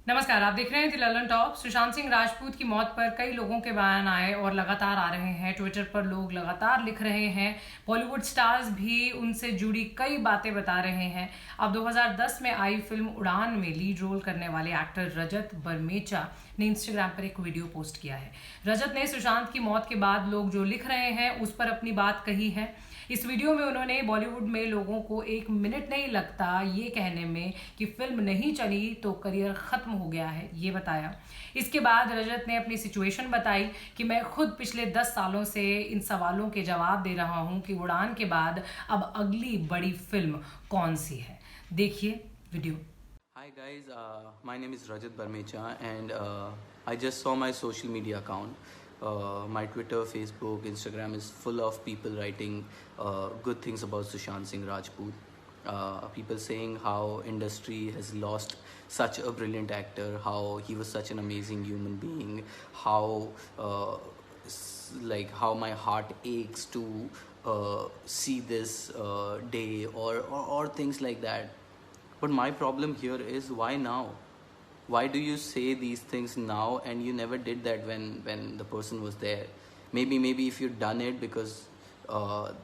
नमस्कार, आप देख रहे हैं द ललन टॉप। सुशांत सिंह राजपूत की मौत पर कई लोगों के बयान आए और लगातार आ रहे हैं। ट्विटर पर लोग लगातार लिख रहे हैं। बॉलीवुड स्टार्स भी उनसे जुड़ी कई बातें बता रहे हैं। अब 2010 में आई फिल्म उड़ान में लीड रोल करने वाले एक्टर रजत बरमेचा ने इंस्टाग्राम पर एक वीडियो पोस्ट किया है। रजत ने सुशांत की मौत के बाद लोग जो लिख रहे हैं उस पर अपनी बात कही है। इस वीडियो में उन्होंने बॉलीवुड में लोगों को एक मिनट नहीं लगता ये कहने में कि फिल्म नहीं चली तो करियर खत्म हो गया है, ये बताया। इसके बाद रजत ने अपनी सिचुएशन बताई कि मैं खुद पिछले 10 सालों से इन सवालों के जवाब दे रहा हूं कि उड़ान के बाद अब अगली बड़ी फिल्म कौन सी है। देखिए video. Hi guys, my name is Rajat Barmecha and I just saw my social media account. My Twitter, Facebook, Instagram is full of people writing good things about Sushant Singh Rajput. People saying how industry has lost such a brilliant actor, how he was such an amazing human being, how how my heart aches to see this day or things like that. But my problem here is why now? Why do you say these things now and you never did that when the person was there? Maybe if you'd done it because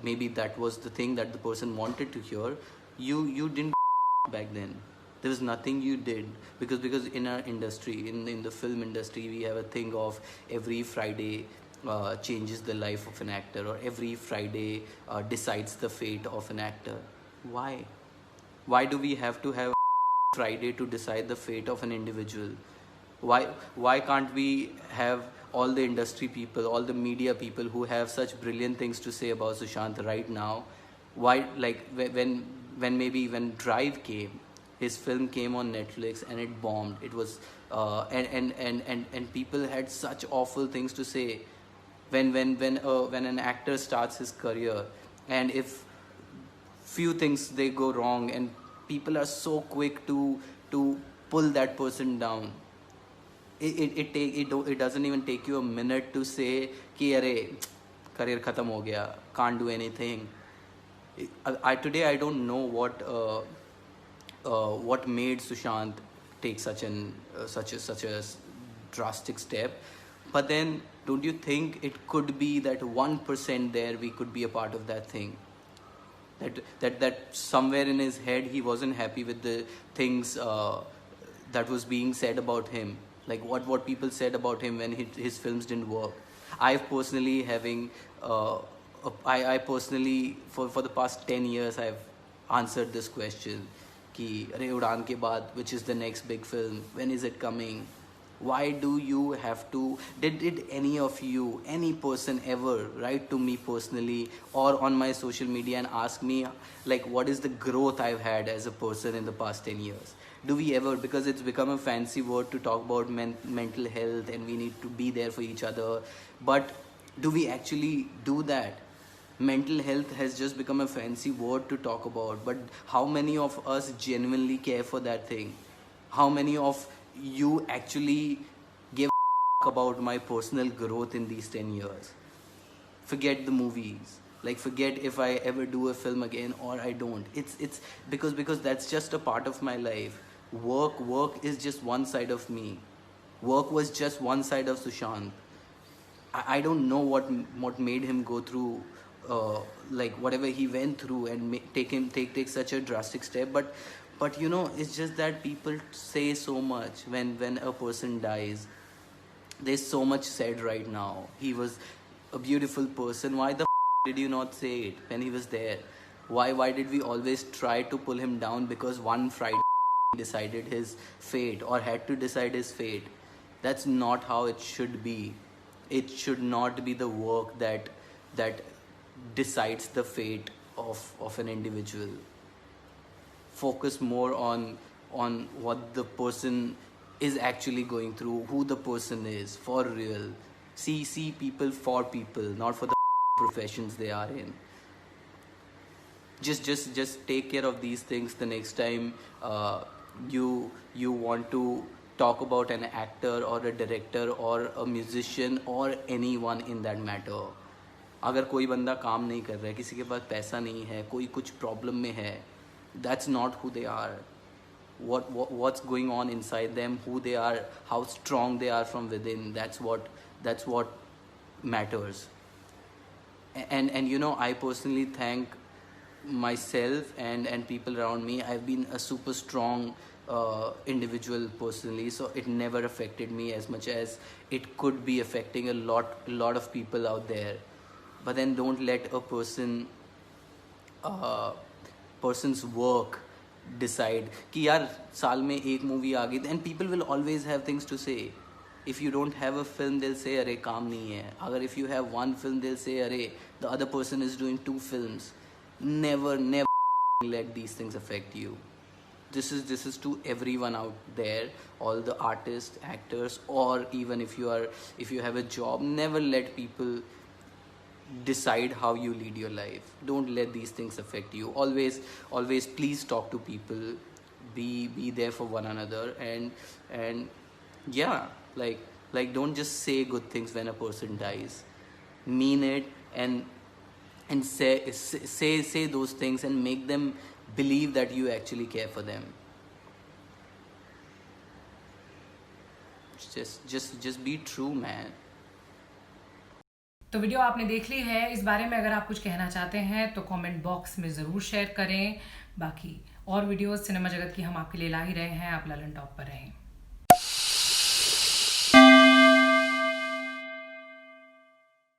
maybe that was the thing that the person wanted to hear, you didn't back then. There was nothing you did because in our industry, in the film industry, we have a thing of every Friday changes the life of an actor, or every Friday decides the fate of an actor. Why? Why do we have to have Friday to decide the fate of an individual? Why can't we have all the industry people, all the media people who have such brilliant things to say about Sushant right now? Why, like when Drive came, his film came on Netflix and it bombed. It was and people had such awful things to say when an actor starts his career, and if few things they go wrong and people are so quick to pull that person down. It doesn't even take you a minute to say कि अरे career खत्म हो गया, can't do anything. Today I don't know what made Sushant take such a drastic step, but then don't you think it could be that 1% there we could be a part of that thing? That somewhere in his head he wasn't happy with the things that was being said about him, like what people said about him when his films didn't work. I've personally having I personally for the past 10 years I've answered this question कि अरे उड़ान के बाद which is the next big film, when is it coming? Why do you have to did any of you, any person ever write to me personally or on my social media and ask me like what is the growth I've had as a person in the past 10 years? Do we ever? Because it's become a fancy word to talk about mental health and we need to be there for each other, but do we actually do that? Mental health has just become a fancy word to talk about, but how many of us genuinely care for that thing? How many of you actually give about my personal growth in these 10 years? Forget the movies, like forget if I ever do a film again or I don't. It's because that's just a part of my life. Work is just one side of me. Work was just one side of Sushant. I don't know what made him go through like whatever he went through and take such a drastic step, but you know, it's just that people say so much when a person dies. There's so much said right now. He was a beautiful person. Why the did you not say it when he was there? Why did we always try to pull him down because one Friday decided his fate or had to decide his fate? That's not how it should be. It should not be the work that decides the fate of an individual. Focus more on what the person is actually going through, who the person is for real. See people for people, not for the professions they are in. Just take care of these things the next time you want to talk about an actor or a director or a musician or anyone in that matter. अगर कोई बंदा काम नहीं कर रहा है, किसी के पास पैसा नहीं है, कोई कुछ प्रॉब्लम में है, that's not who they are. what's going on inside them, who they are, how strong they are from within. That's what matters. And you know, I personally thank myself and people around me. I've been a super strong individual personally, so it never affected me as much as it could be affecting a lot of people out there. But then don't let a person's work decide कि यार साल में एक movie आ गई. And people will always have things to say. If you don't have a film, they'll say अरे काम नहीं है. अगर if you have one film, they'll say अरे the other person is doing 2 films. Never let these things affect you. This is to everyone out there, all the artists, actors, or even if you have a job. Never let people decide how you lead your life. Don't let these things affect you. Always please talk to people, be there for one another, and yeah, like don't just say good things when a person dies. Mean it, and say those things and make them believe that you actually care for them. Just be true, man. तो video आपने देख ली है. इस बारे में अगर आप कुछ कहना चाहते हैं तो कमेंट बॉक्स में ज़रूर शेयर करें. बाकी और वीडियोस सिनेमा जगत की हम आपके लिए ला ही रहे हैं. आप ललन टॉप पर रहें.